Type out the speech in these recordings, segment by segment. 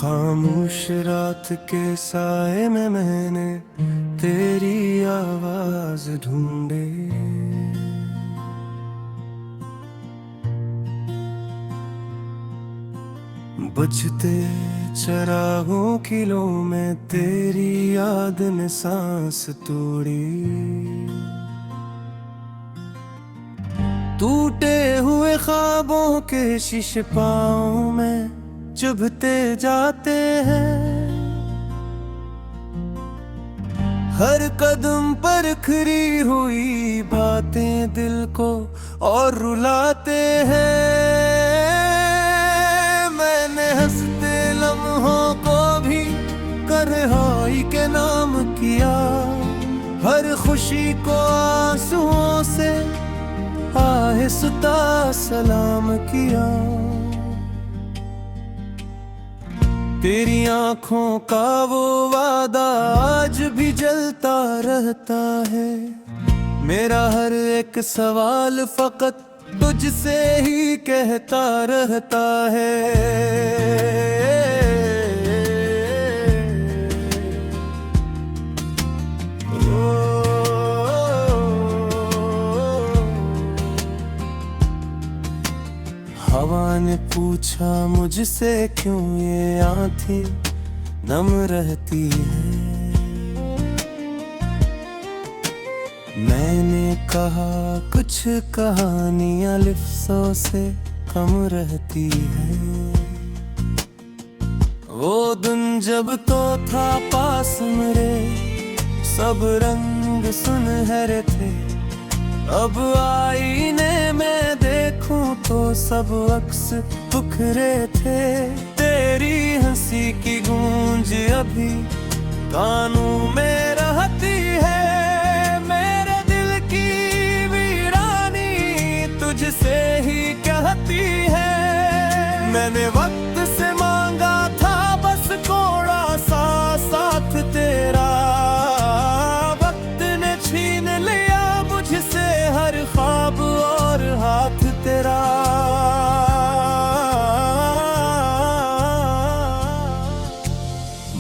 खामोश रात के साए में मैंने तेरी आवाज ढूंढे। बुझते चरागों की लो में तेरी याद ने सांस तोड़ी। टूटे हुए ख्वाबों के शीशे पाँव में चुभते जाते हैं। हर कदम पर खरी हुई बातें दिल को और रुलाते हैं। मैंने हंसते लम्हों को भी तन्हाई के नाम किया। हर खुशी को आंसुओं से आहिस्ता सलाम किया। तेरी आंखों का वो वादा आज भी जलता रहता है। मेरा हर एक सवाल फकत तुझसे ही कहता रहता है। हवा ने पूछा मुझसे क्यों ये आँखें नम रहती है। मैंने कहा कुछ कहानियां लिफ्ज़ों से कम रहती है। वो दिन जब तो था पास मेरे सब रंग सुनहरे थे। अब आईने में देखूं तो सब अक्स बिखरे थे। तेरी हंसी की गूंज अभी कानों में रहती है। मेरे दिल की वीरानी तुझसे ही कहती है। मैंने वक्त से मांगा था बस थोड़ा सा साथ तेरा। वक्त ने छीन लिया मुझसे हर ख्वाब और हाथ तेरा।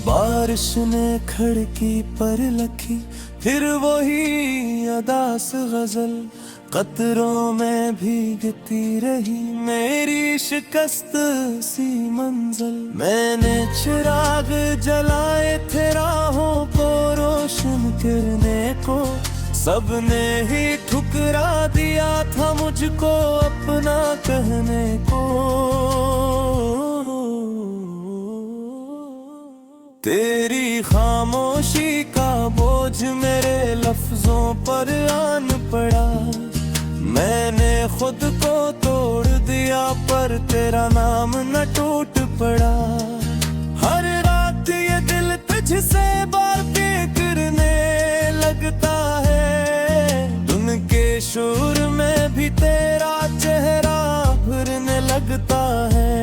बारिश ने खिड़की पर लिखी फिर वही अदास गजल। कतरों में भीगती रही मेरी शिकस्त सी मंजिल। मैंने चिराग जलाए थे राहों को रोशन करने को। सबने ही ठुकरा दिया था मुझको अपना कहने को। तेरी खामोशी का बोझ मेरे लफ्जों पर आन पड़ा। मैंने खुद को तोड़ दिया पर तेरा नाम न टूट पड़ा। हर रात ये दिल तुझसे बातें करने लगता है। धुन के शोर में भी तेरा चेहरा भरने लगता है।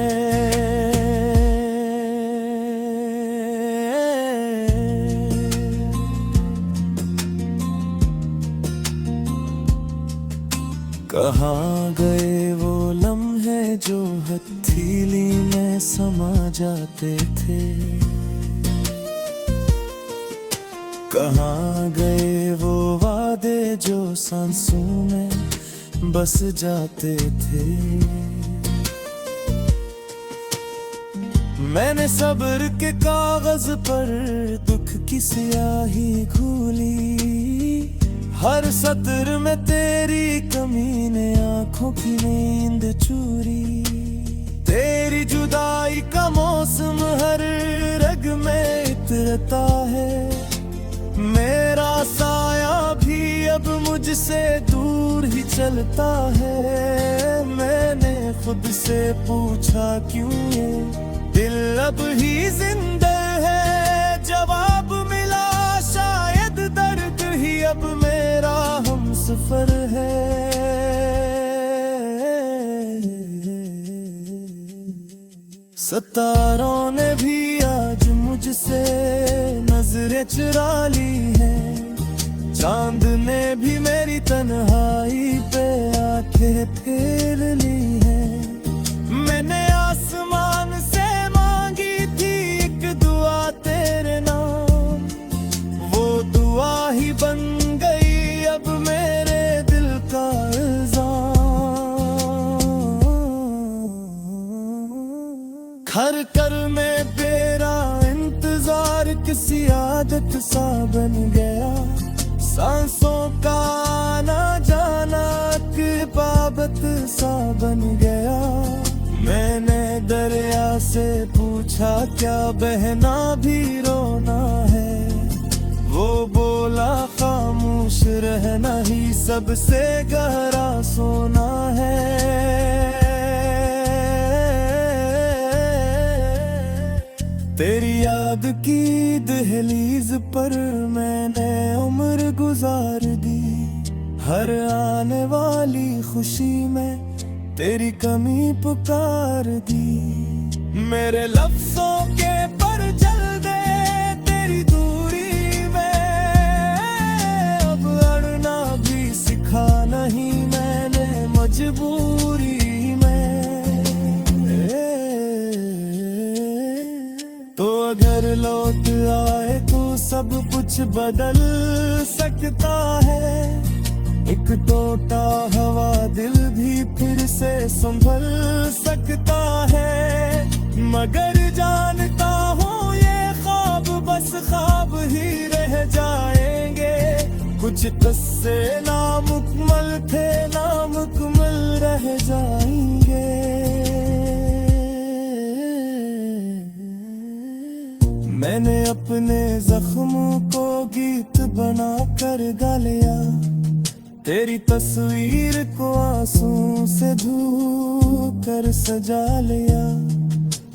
कहाँ गए वो लम्हे जो हथेली में समा जाते थे। कहाँ गए वो वादे जो सांसों में बस जाते थे। मैंने सब्र के कागज पर दुख की स्याही घोली। हर सत्र में तेरी कमी ने आंखों की नींद चूरी। तेरी जुदाई का मौसम हर रग में इतरता है। मेरा साया भी अब मुझसे दूर ही चलता है। मैंने खुद से पूछा क्यों ये दिल अब ही जिंदा है। जवाब मिला शायद दर्द ही अब मेरा हमसफर है। सितारों ने भी आज मुझसे नजरें चुरा ली है। चांद ने भी मेरी तन्हाई पे आंखें फेर ली है। मैंने आसमान से मांगी थी प्यार किसी आदत सा बन गया, सांसों का ना जाना कि पाबत सा बन गया। मैंने दरिया से पूछा क्या बहना भी रोना है, वो बोला खामोश रहना ही सबसे गहरा सोना है। तेरी याद की दहलीज पर मैंने उम्र गुजार दी, हर आने वाली खुशी में तेरी कमी पुकार दी। मेरे लफ्जों के पर जल दे तेरी दूरी में, अब अड़ना भी सिखा नहीं मैंने मजबूरी में। तो अगर लौट आए तो सब कुछ बदल सकता है, एक टूटा हवा दिल भी फिर से संभल सकता है। मगर जानता हूँ ये ख्वाब बस ख्वाब ही रह जाएंगे, कुछ किस्से नामुकम्मल थे नामुकम्मल रह जाएंगे। मैंने अपने जख्मों को गीत बना कर गा लिया, तेरी तस्वीर को आंसू से धो कर सजा लिया।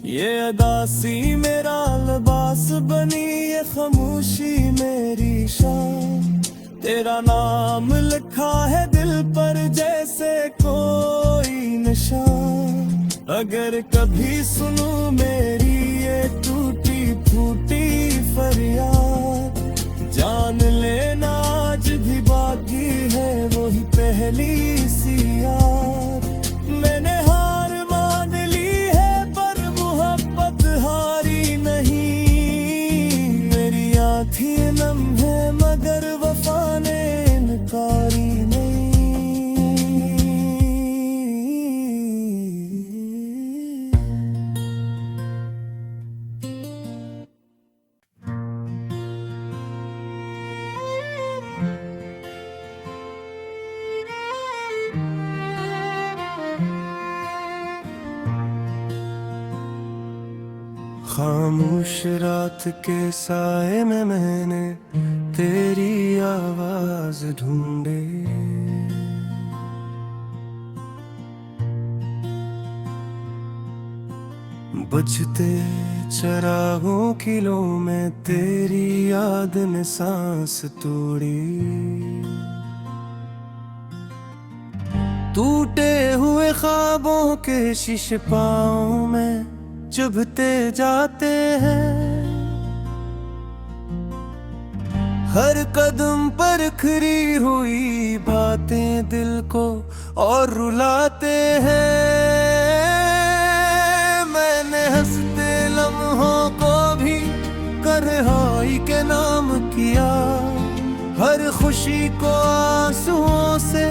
ये अदासी मेरा लिबास बनी, ये खामोशी मेरी शान। तेरा नाम लिखा है दिल पर जैसे कोई निशान। अगर कभी सुनूं मेरी ये टूटी फूटी फरियाद, जान लेना आज भी बाकी है वही पहली सी याद। मैंने हार मान ली है पर मोहब्बत हारी नहीं, मेरी आँखें नम है मगर वफा ने इनकारी नहीं। खामोश रात के साए में मैंने तेरी आवाज ढूंढे, बुझते चरागों की लो में तेरी याद ने सांस तोड़ी। टूटे हुए ख्वाबों के शीशे पाँव में चुभते जाते हैं, हर कदम पर खरी हुई बातें दिल को और रुलाते हैं। मैंने हंसते लम्हों को भी तन्हाई के नाम किया, हर खुशी को आंसुओं से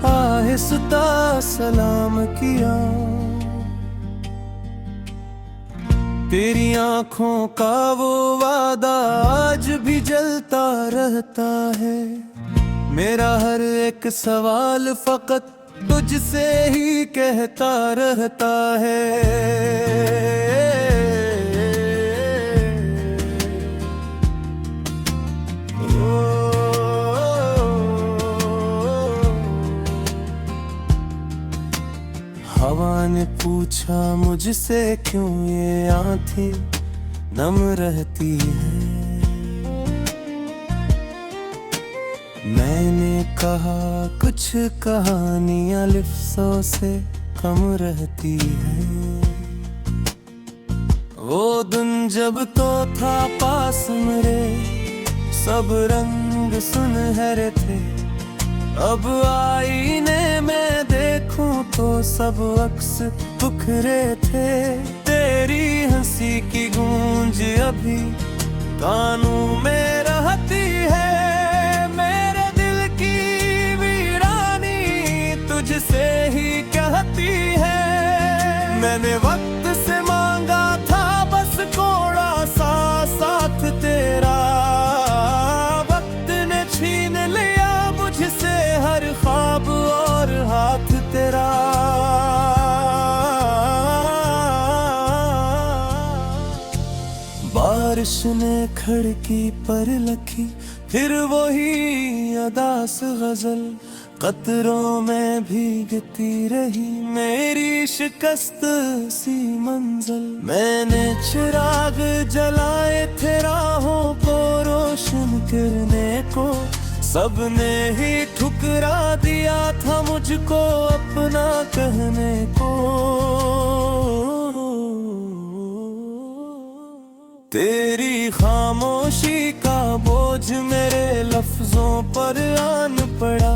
आहिस्ता सलाम किया। तेरी आँखों का वो वादा आज भी जलता रहता है, मेरा हर एक सवाल फकत तुझसे ही कहता रहता है। हवा ने पूछा मुझसे क्यों ये आँखें नम रहती है, मैंने कहा कुछ कहानियां लफ्ज़ों से कम रहती है। वो दिन जब तो था पास मेरे, सब रंग सुनहरे थे, अब आईने में देखूं तो सब अक्स बिखरे थे। तेरी हंसी की गूंज अभी कानों में रहती है, मेरे दिल की वीरानी तुझसे ही कहती है। मैंने वक्त से मांगा था बस थोड़ा सा उसने खिड़की पर लिखी फिर वही अदास गजल, कतरों में भीगती रही मेरी शिकस्त सी मंजिल। मैंने चिराग जलाए थे राहों को रोशन करने को, सबने ही ठुकरा दिया था मुझको अपना कहने को। तेरी खामोशी का बोझ मेरे लफ्जों पर आन पड़ा,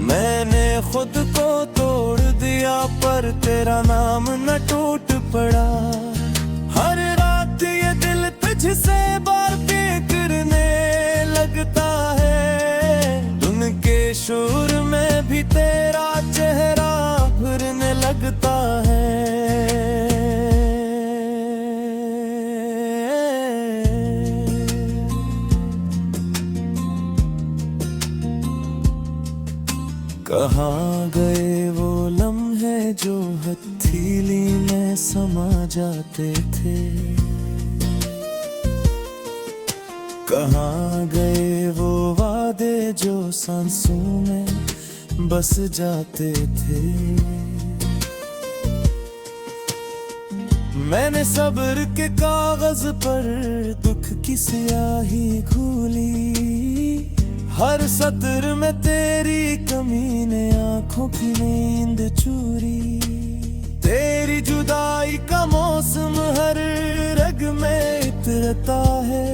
मैंने खुद को तोड़ दिया पर तेरा नाम न टूट पड़ा। हर रात ये दिल तुझसे बातें करने लगता है, धुन के शोर में भी तेरा चेहरा भरने लगता है। कहाँ गए वो लम्हे जो हथेली में समा जाते थे, कहाँ गए वो वादे जो सांसों में बस जाते थे। मैंने सब्र के कागज पर दुख की स्याही घोली, हर सत्र में तेरी कमी ने आंखों की नींद चूरी। तेरी जुदाई का मौसम हर रग में इतरता है,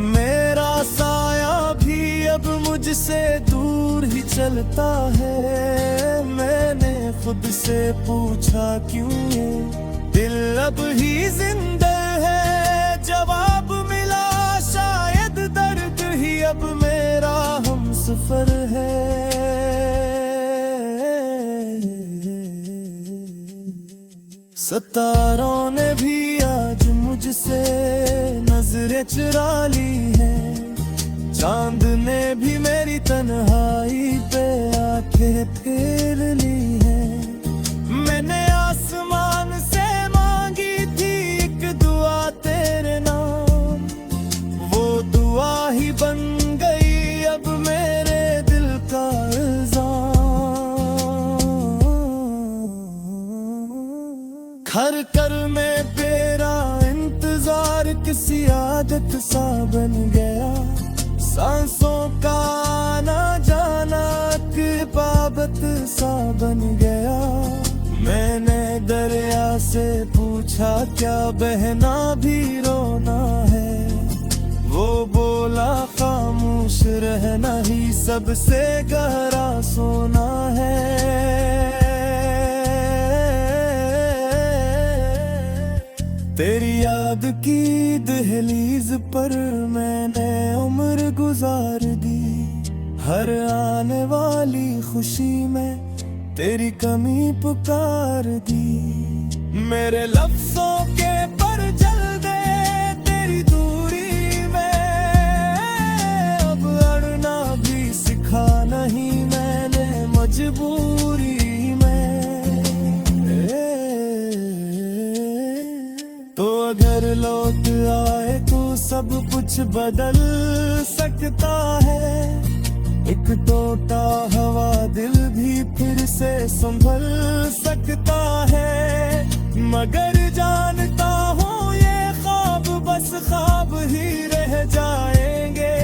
मेरा साया भी अब मुझसे दूर ही चलता है। मैंने खुद से पूछा क्यों ये दिल अब ही जिंदा है, जवाब मिला शायद दर्द ही अब मेरा हमसफर है। सितारों ने भी आज मुझसे नजरें चुरा ली हैं, चांद ने भी मेरी तन्हाई पे आंखें फेर ली हैं। मैंने आसमान से मांगी थी एक दुआ तेरे नाम, वो दुआ ही बन गई अब मेरे दिल का इल्जाम। घर कर में तेरा इंतजार किसी आदत सा बन गया, सांसों का आना जाना एक बाबत सा बन गया। मैंने दरिया से पूछा क्या बहना भी रोना है, वो बोला खामोश रहना ही सबसे गहरा सोना है। तेरी याद की दहलीज पर मैंने उम्र गुजार दी, हर आने वाली खुशी में तेरी कमी पुकार दी। मेरे लफ्जों के पर जल दे तेरी दूरी में, अब अड़ना भी सिखा नहीं मैंने मजबूरी में। तो अगर लौट आए तो सब कुछ बदल सकता है, एक टूटा हवा दिल भी फिर से संभल सकता है। मगर जानता हूँ ये ख्वाब बस ख्वाब ही रह जाएंगे,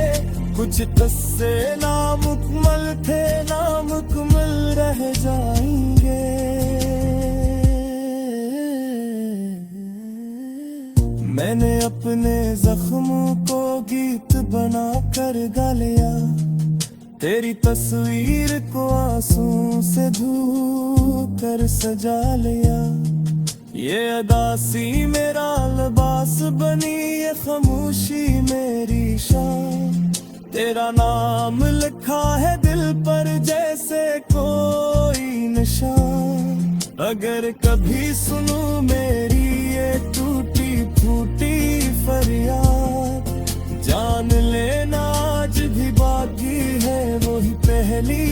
कुछ किस्से नामुकम्मल थे नामुकम्मल रह जाएंगे। मैंने अपने जख्मों को गीत बना कर गा लिया, तेरी तस्वीर को आंसू से धो कर सजा लिया। ये अदासी मेरा लिबास बनी, ये खामोशी मेरी शान। तेरा नाम लिखा है दिल पर जैसे कोई निशान। अगर कभी सुनूं मेरी ये टूटी फूटी फरियाद, जान लेना आज भी बाकी है वही पहली